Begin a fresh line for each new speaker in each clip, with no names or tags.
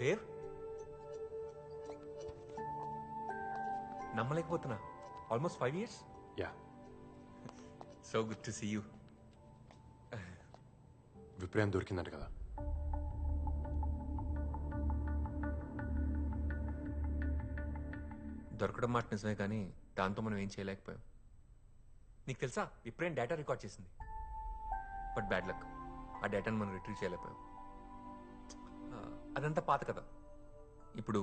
దేవ్, నమ్మలేకపోతున్నా. Almost 5 years.
Yeah,
so good to see you.
విప్రయం దొరికిందంట కదా.
దొరకడం మాట నిజమే, కానీ దాంతో మనం ఏం చేయలేకపోయాం. నీకు తెలుసా, విప్రేన్ డేటా రికార్డ్ చేసింది. బట్ బ్యాడ్ లక్, ఆ డేటాను మనం రిట్రీవ్ చేయలేకపోయాం. అదంతా పాత కదా. ఇప్పుడు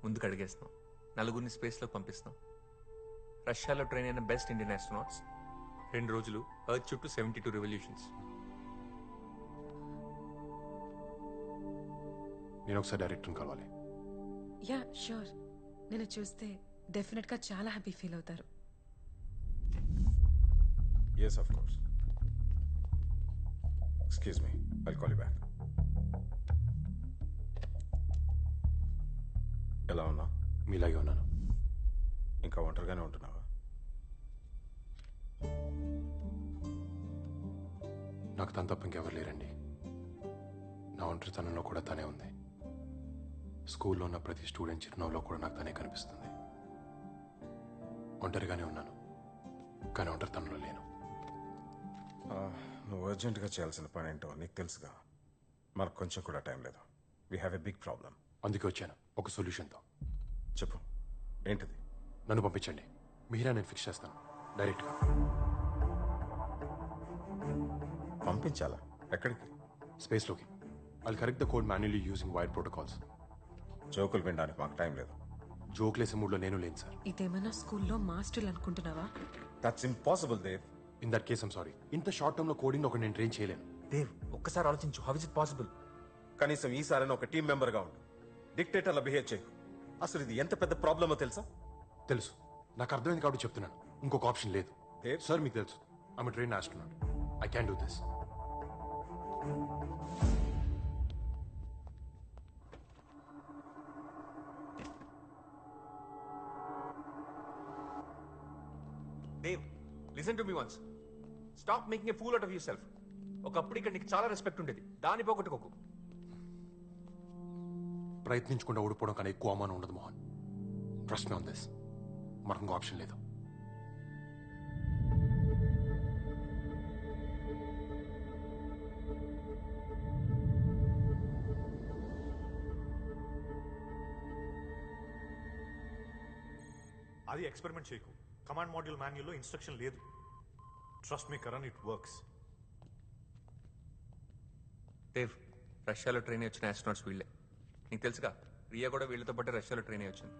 ముందుకు అడిగేస్తున్నాం. నలుగురిని స్పేస్లోకి పంపిస్తున్నాం. రష్యాలో ట్రైన్ అయిన బెస్ట్ ఇండియన్ ఆస్ట్రోనాట్స్. 2 రోజులు ఎర్త్ చుట్టూ 72 రెవల్యూషన్స్.
నేను ఒకసారి డైరెక్టర్ని కలవాలి.
Yeah sure. నేను చూస్తే డెఫినెట్గా చాలా హ్యాపీ ఫీల్ అవుతారు.
Yes, of course. Excuse me. I'll call you back. ఎలా ఉన్నా?
మీలాగే ఉన్నాను.
ఇంకా ఒంటరిగానే ఉంటున్నావా?
నాకు తను తప్ప ఇంకెవరు లేరండి. నా ఒంటరితనంలో కూడా తనే ఉంది. స్కూల్లో ఉన్న ప్రతి స్టూడెంట్ చిరునవ్వులో కూడా నాకు తనే కనిపిస్తుంది. ఒంటరిగానే ఉన్నాను, కానీ ఒంటరితనంలో లేను.
నువ్వు అర్జెంటుగా చేయాల్సిన పని ఏంటో నీకు తెలుసుగా. మనకు కొంచెం కూడా టైం లేదు. We have a big problem.
అందుకే వచ్చాను ఒక సొల్యూషన్తో.
చెప్పు, ఏంటిది?
నన్ను పంపించండి, మీరా నేను ఫిక్స్ చేస్తాను డైరెక్ట్గా.
పంపించాలా? ఎక్కడికి?
స్పేస్లోకి. I'll correct the code manually using wire protocols.
జోకులు వినడానికి మాకు టైం లేదు.
జోక్లేసే మూడ్లో నేను లేను సార్.
ఇదేమన్నా స్కూల్లో మాస్టర్లు అనుకుంటున్నావా?
That's impossible Dev.
In that case I'm sorry. ఇంత షార్ట్ టర్మ్లో కోడింగ్ ఒక నేను ట్రైన్ చేయలేను.
దేవ్, ఒక్కసారి ఆలోచించు. How is it possible?
కనీసం ఈసారైనా ఒక టీం మెంబర్గా ఉండు. డిక్టేటర్లా బిహేవ్ చేయకు. అసలు ఇది ఎంత పెద్ద ప్రాబ్లమో తెలుసా?
తెలుసు, నాకు అర్థమైంది కాబట్టి చెప్తున్నాను. ఇంకొక ఆప్షన్ లేదు.
దేవ్
సార్ మీకు తెలుసు, I'm train astronaut. I can do this.
Dev, listen to me once. Stop making a fool out of yourself. ఒకప్పుడు ఇక్కడ నీకు చాలా రెస్పెక్ట్ ఉండేది, దాన్ని పోగొట్టుకోకు.
ప్రయత్నించకుండా ఓడిపోవడం కన్నా ఎక్కువ అవమానం ఉండదు Mohan. Trust me on this. మనకు ఇంకో ఆప్షన్ లేదు.
అది ఎక్స్పెరిమెంట్ చేయకు. కమాండ్ మాడ్యూల్ మాన్యుల్లో ఇన్స్ట్రక్షన్ లేదు. Trust me Karan, it works.
Dev, రష్యాలో ట్రైన్ వచ్చిన ఆస్ట్రోనాట్స్ వీళ్ళే. నీకు తెలుసుగా, రియా కూడా వీళ్ళతో పాటు రష్యాలో ట్రైన్ వచ్చింది.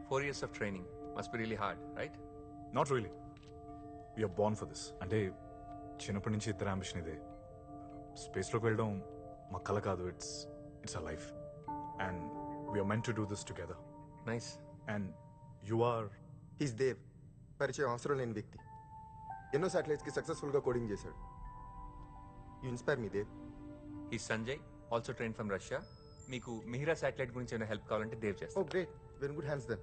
4 years of training must be really hard, right?
Not really. We're born for this. అంటే చిన్నప్పటి నుంచి ఇద్దరు అంబిషన్ ఇదే. స్పేస్లోకి వెళ్ళడం మా కల కాదు. It's a life and we are meant to do this together.
Nice.
And you are
is Dev. పరిచయం అవసరం లేని వ్యక్తి. ఎన్నో శాటిలైట్స్కి సక్సెస్ఫుల్గా కోడింగ్ చేశాడు. You inspire me Dev.
ఈ Sanjay also train from Russia. మీకు మిహిరా శాటిలైట్ గురించి ఏమైనా హెల్ప్ కావాలంటే దేవ్
ఓ
చేస్తాను.
Great, very good hands then.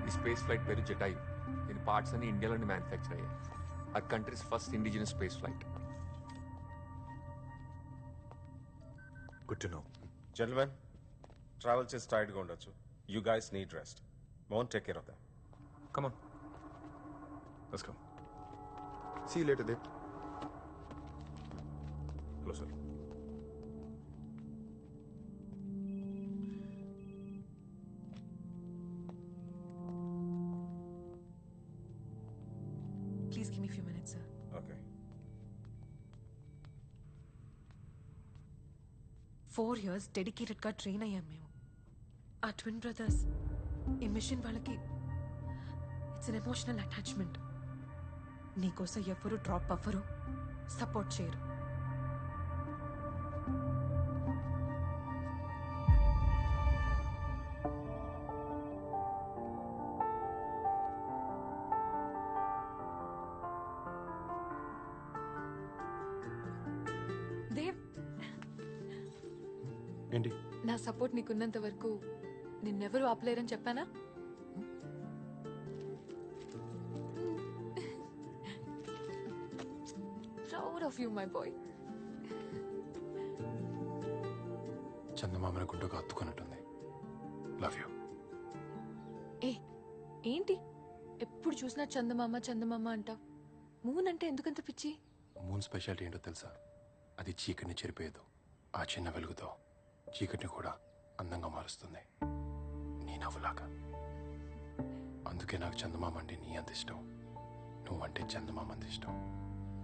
ఈ స్పేస్ ఫ్లైట్ పేరు జటాయు. దీని పార్ట్స్ అన్ని ఇండియాలోనే మ్యానుఫ్యాక్చర్ అయ్యాయి. ఆ countries first indigenous space flight.
Good to know.
Gentlemen, travel చేసి టైర్డ్గా ఉండొచ్చు. You guys need rest. Won't take care of them.
Come on.
Let's go.
See you later Dev.
Hello sir.
Please give me few minutes sir.
Okay.
4 years డెడికేటెడ్గా train అయ్యాం మేము. ఆ twin brothers ఈ machine వాళ్ళకి it's an emotional attachment. నీకోసం ఎవరు drop అవ్వరు, support చేయరు.
దేవ్,
ఏంటి?
నా సపోర్ట్ నీకున్నంత వరకు నిన్నెవరూ ఆపలేరని చెప్పానా? Proud of you my boy.
చందమామని గుడ్డుగా హత్తుకున్నట్టుంది. Love you.
ఏ ఏంటి ఎప్పుడు చూసినా చందమామ చందమామ అంటావు? మూన్ అంటే ఎందుకంత పిచ్చి?
మూన్ స్పెషాలిటీ ఏంటో తెలుసా? అది చీకటిని చెరిపేయదు. ఆ చిన్న వెలుగుతో చీకటిని కూడా అందంగా మారుస్తుంది, నీ నవ్వులాగా. అందుకే నాకు చందమామ అంటే నీ అంత ఇష్టం, నువ్వంటే చందమామ అంత ఇష్టం.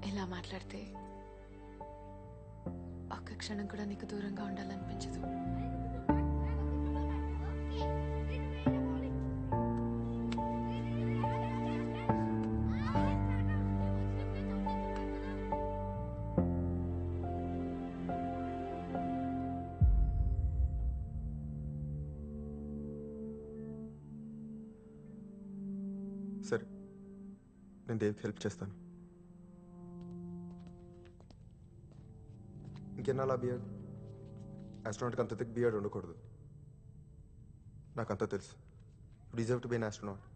ఇలా మాట్లాడితే ఒక్క క్షణం కూడా నీకు దూరంగా ఉండాలనిపించదు.
సరే, నేను దేవ్కి హెల్ప్ చేస్తాను. ఇంకెన్నాళ్ళ బియర్డ్? ఆస్ట్రోనాట్కి అంత థిక్ బియర్డ్ ఉండకూడదు. నాకంతా తెలుసు. You deserve to be an astronaut.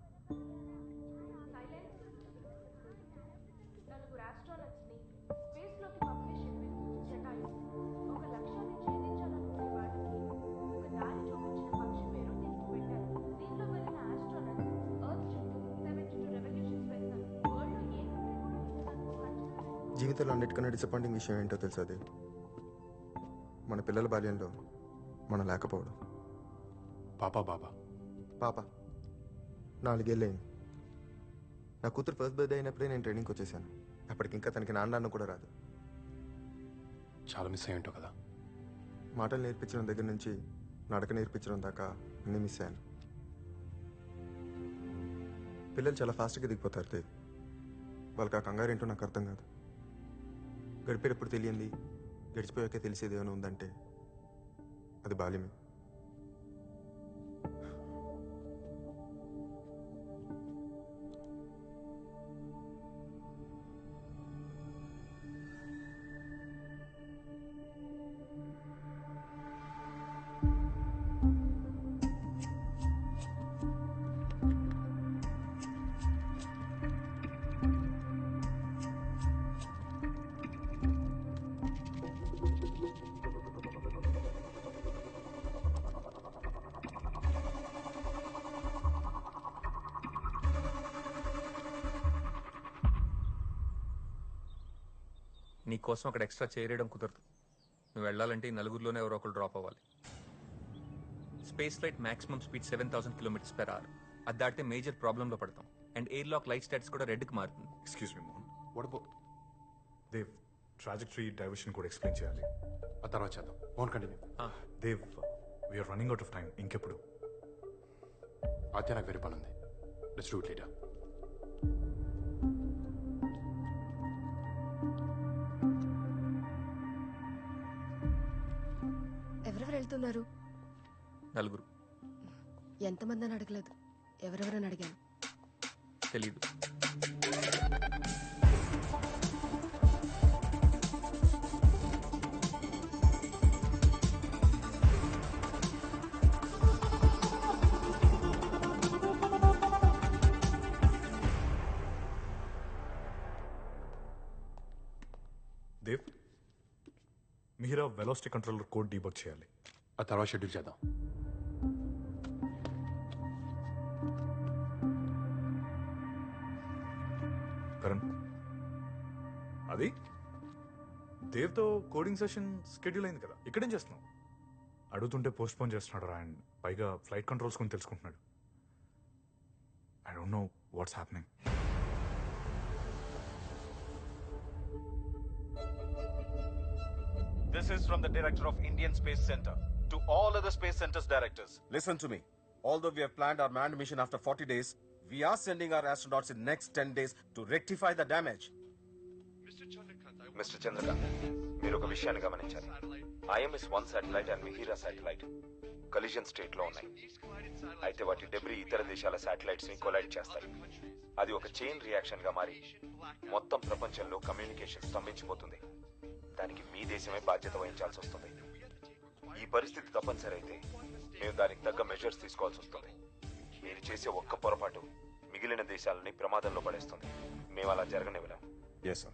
జీవితంలో అన్నిటికన్నా డిసప్పాయింటింగ్ విషయం ఏంటో తెలుసా అది? మన పిల్లల బాల్యంలో మనం లేకపోవడం.
పాపా బాబా
పాప 4 ఏళ్ళయింది. నా కూతురు ఫస్ట్ బర్త్డే అయినప్పుడే నేను ట్రైనింగ్కి వచ్చేసాను. అప్పటికి ఇంకా తనకి నాన్న కూడా రాదు.
చాలా మిస్ అయ్యి ఉంటావు కదా.
మాటలు నేర్పించడం దగ్గర నుంచి నడక నేర్పించడం దాకా అన్నీ మిస్ అయ్యాను. పిల్లలు చాలా ఫాస్ట్గా దిగిపోతారు దేవ్. వాళ్ళకి ఆ కంగారు ఏంటో నాకు అర్థం కాదు. గడిపేటప్పుడు తెలియంది గడిచిపోయాకే తెలిసేది ఏమైనా ఉందంటే అది బాల్యమే.
నీ కోసం అక్కడ ఎక్స్ట్రా చేయడం కుదరదు. నువ్వు వెళ్ళాలంటే ఈ నలుగురిలోనే ఎవరో ఒకరు డ్రాప్ అవ్వాలి. Space flight maximum speed 7000 km/h. అది దాటితే మేజర్ ప్రాబ్లంలో పడతాం. And airlock light stats కూడా రెడ్కి మారుతుంది.
Excuse me Mohan,
what about
Dev trajectory diversion కూడా ఎక్స్ప్లెయిన్ చేయాలి.
ఆ తర్వాత చేద్దాం. On continue.
Dev we're running out of time. ఇంకెప్పుడు?
ఆద్య నాకు వేరే పని ఉంది. Let's do it later.
ఎవరెవరు వెళ్తున్నారు?
4.
ఎంతమంది అని అడగలేదు, ఎవరెవరని అడిగాను.
తెలీదు.
Dev, Meera velocity controller code debug చేయాలి.
ఆ తర్వాత షెడ్యూల్ చేద్దాం.
కరణ్, అది దేవ్తో కోడింగ్ సెషన్ స్కెడ్యూల్ అయింది కదా, ఇక్కడేం చేస్తున్నావు? అడుగుతుంటే పోస్ట్ పోన్ చేస్తున్నాడు రా. అండ్ పైగా ఫ్లైట్ కంట్రోల్స్ కొని తెలుసుకుంటున్నాడు. I don't know what's happening.
This is from the director of Indian Space Center to all other space centers directors.
Listen to me. Although we have planned our manned mission after 40 days, we are sending our astronauts in next 10 days to rectify the damage.
Mister Chandrakant, మీరు ఒక విషయాన్ని గమనించాలి. IMS 1 satellite and Mihira satellite collision state లో ఉన్నాయి. అయితే వాటి debris ఇతర దేశాల శాటిలైట్స్ ని కొలైడ్ చేస్తాయి. అది ఒక చైన్ రియాక్షన్ గా మారి మొత్తం ప్రపంచంలో కమ్యూనికేషన్ స్తంభించిపోతుంది. దానికి మీ దేశమే బాధ్యత వహించాల్సి వస్తుంది. ఈ పరిస్థితి తప్పనిసరి అయితే మేము దానికి తగ్గ మెజర్స్ తీసుకోవాల్సి వస్తుంది. మీరు చేసే ఒక్క పొరపాటు మిగిలిన దేశాలని ప్రమాదంలో పడేస్తుంది. మేము అలా జరగనివ్వలేం.
Yes, sir.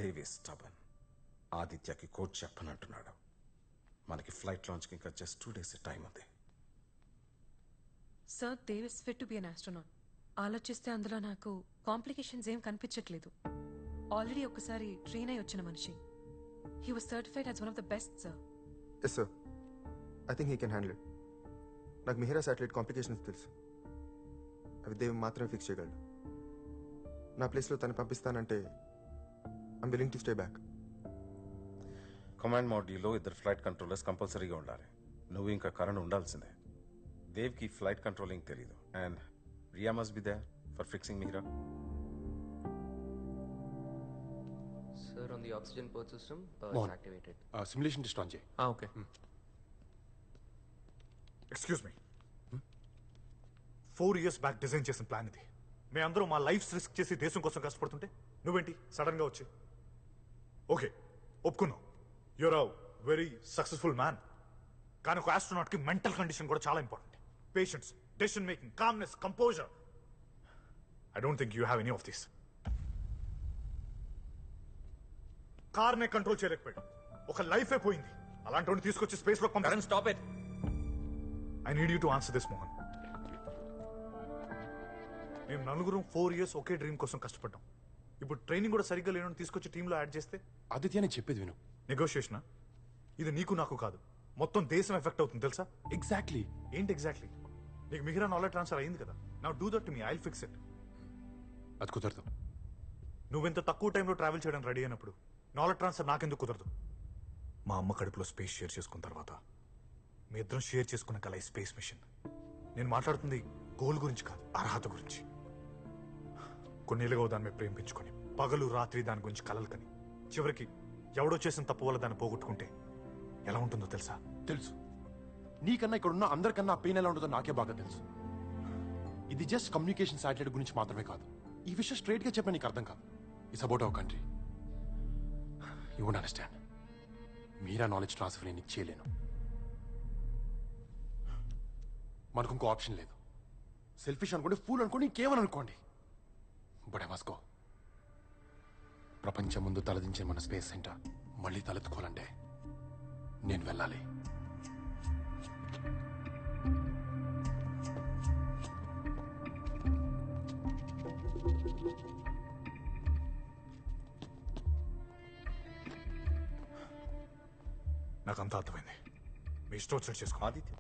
దేవి స్టబన్. ఆదిత్యకి కోచ్ చెప్పనంటున్నాడు. మనకి ఫ్లైట్ లాంచ్కి ఇంకా జస్ట్ 2 days టైం ఉంది.
Sir Dev is fit to be an astronaut. ఆలోచిస్తే అందులో నాకు కాంప్లికేషన్స్ ఏం కనిపించట్లేదు. ఆల్రెడీ ఒకసారి ట్రైన్ అయి వచ్చిన మనిషి. He was certified as one of the best sir.
Yes sir, I think he can handle it. నాకు మిహిరా శాటిలైట్ కాంప్లికేషన్స్ తెలుసు. అవి దేవ్ మాత్రమే ఫిక్స్ చేయగలడు. నా ప్లేస్లో తను పంపిస్తానంటే I'm willing to stay back.
Command మాడ్యూల్లో 2 ఫ్లైట్ కంట్రోలర్స్ కంపల్సరీగా ఉండాలి. నువ్వు ఇంకా కరణ్ ఉండాల్సిందే. దేవ్కి ఫ్లైట్ కంట్రోలింగ్ తెలీదు. And Ria must be there for fixing Mihira.
Sir, on the oxygen port system,
Mohan.
it's activated.
Simulation test on చేయి.
Okay.
Excuse me, 4 years back design చేసిన ప్లాన్ ఇది. మేమందరూ మా లైఫ్స్ రిస్క్ చేసి దేశం కోసం కష్టపడుతుంటే నువ్వేంటి సడన్ గా వచ్చి ఓకే ఒప్పుకున్నావు, you're a very successful man. కానీ ఒక ఆస్ట్రోనాట్ కి మెంటల్ కండిషన్ కూడా చాలా important. Patience, decision making, calmness, composure. I don't think you have any of this. కార్నే కంట్రోల్ చేయలేకపోయాడు, ఒక లైఫే పోయింది. అలాంటి తీసుకొచ్చి స్పేస్ లో పంపారు.
Stop it.
I need you to answer this Mohan. మేము నలుగురం 4 years ఒకే డ్రీమ్ కోసం కష్టపడ్డాం. ఇప్పుడు ట్రైనింగ్ కూడా సరిగ్గా లేనని తీసుకొచ్చి టీంలో యాడ్ చేస్తే
ఆదిత్య నేను చెప్పేది విను.
నెగోషియేషనా? ఇది నీకు నాకు కాదు, మొత్తం దేశం ఎఫెక్ట్ అవుతుంది తెలుసా?
ఎగ్జాక్ట్లీ.
ఏంటి ఎగ్జాక్ట్లీ? నీకు మిగిలిన నాలెడ్జ్ ట్రాన్స్ఫర్ అయింది కదా. Now do that to me, I'll fix it.
అది కుదరదు.
నువ్వెంత తక్కువ టైంలో ట్రావెల్ చేయడానికి రెడీ అయినప్పుడు నాలెడ్జ్ ట్రాన్స్ఫర్ నాకెందుకు కుదరదు? మా అమ్మ కడుపులో స్పేస్ షేర్ చేసుకున్న తర్వాత మీ ఇద్దరం షేర్ చేసుకున్న కల ఈ స్పేస్ మిషన్. నేను మాట్లాడుతుంది గోల్ గురించి కాదు, అర్హత గురించి. కొన్నేళ్ళుగా దాని మీద ప్రేమించుకొని పగలు రాత్రి దాని గురించి కలలు కని చివరికి ఎవడో చేసిన తప్పు వల్ల దాన్ని పోగొట్టుకుంటే ఎలా ఉంటుందో తెలుసా?
తెలుసు. నీకన్నా ఇక్కడ ఉన్న అందరికన్నా పెయిన్ ఎలా ఉంటుందో నాకే బాగా తెలుసు. ఇది జస్ట్ కమ్యూనికేషన్ శాటిలైట్ గురించి మాత్రమే కాదు. ఈ విషయం స్ట్రైట్ గా చెప్పా నీకు అర్థం కాదు. It's about our country. You won't understand. Meera knowledge transfer నేను చేయలేను. మనకు ఇంకో ఆప్షన్ లేదు. సెల్ఫిష్ అనుకోండి, ఫూల్ అనుకోండి, ఇంకేమని అనుకోండి, బట్ ఐ మస్ట్ గో. ప్రపంచం ముందు తలదించిన మన స్పేస్ సెంటర్ మళ్ళీ తలెత్తుకోవాలంటే నేను వెళ్ళాలి.
నాకంతా అర్థమైంది. మీ ఇష్టం వచ్చినట్టు చేసుకో.
Aditya,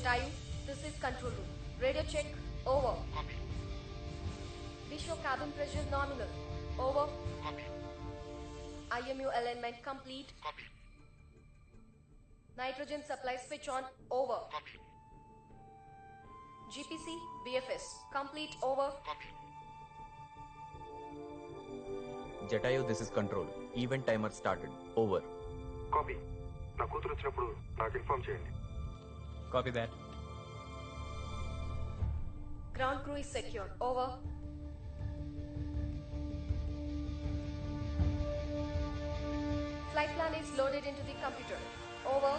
Jatayu, this is control room. Radio check. Over.
Copy.
Visual cabin pressure nominal. Over.
Copy.
IMU alignment complete.
Copy.
Nitrogen supply switch on. Over.
Copy.
GPC, BFS, complete. Over.
Copy.
Jatayu, this is control. Event timer started. Over.
Copy నా కూతురు వచ్చినప్పుడు నాకు inform చేయండి.
Copy that.
Ground crew is secured. Over. Flight plan is loaded into the computer. Over.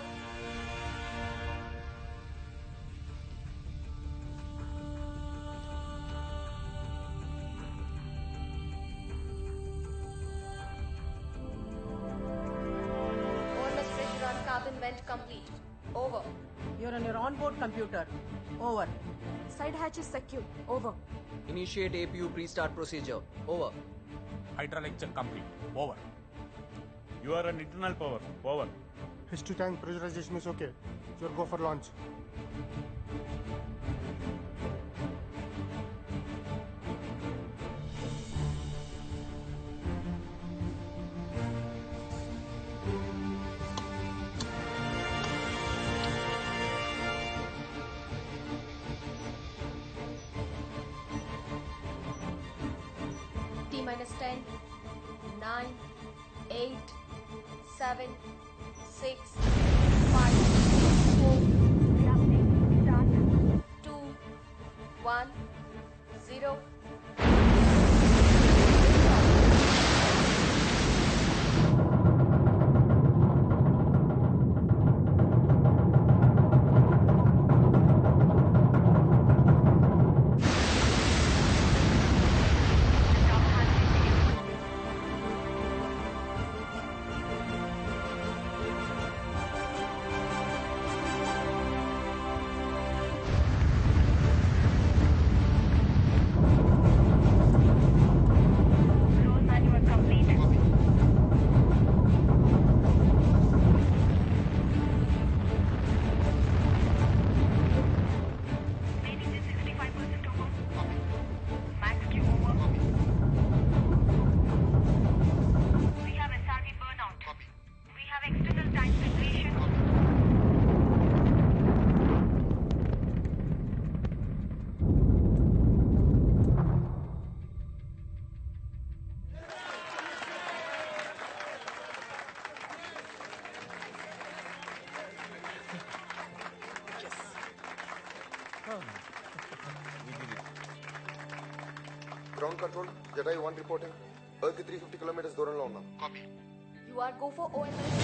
OMS pressure on cabin vent complete. Over.
You're on your onboard computer. Over.
Side hatch is secured. Over.
Initiate APU pre-start procedure. Over.
Hydraulic check complete. Over. You are an internal power. Over.
History tank pressurization is okay. You're go for launch.
T minus 10, 9, 8, 7, 6, 5, 4, 2, 1, 0.
Ground control Jatayu 1 reporting. Earth 350 kilometres దూరంలో ఉన్నాం.
Copy.
You are go for OMS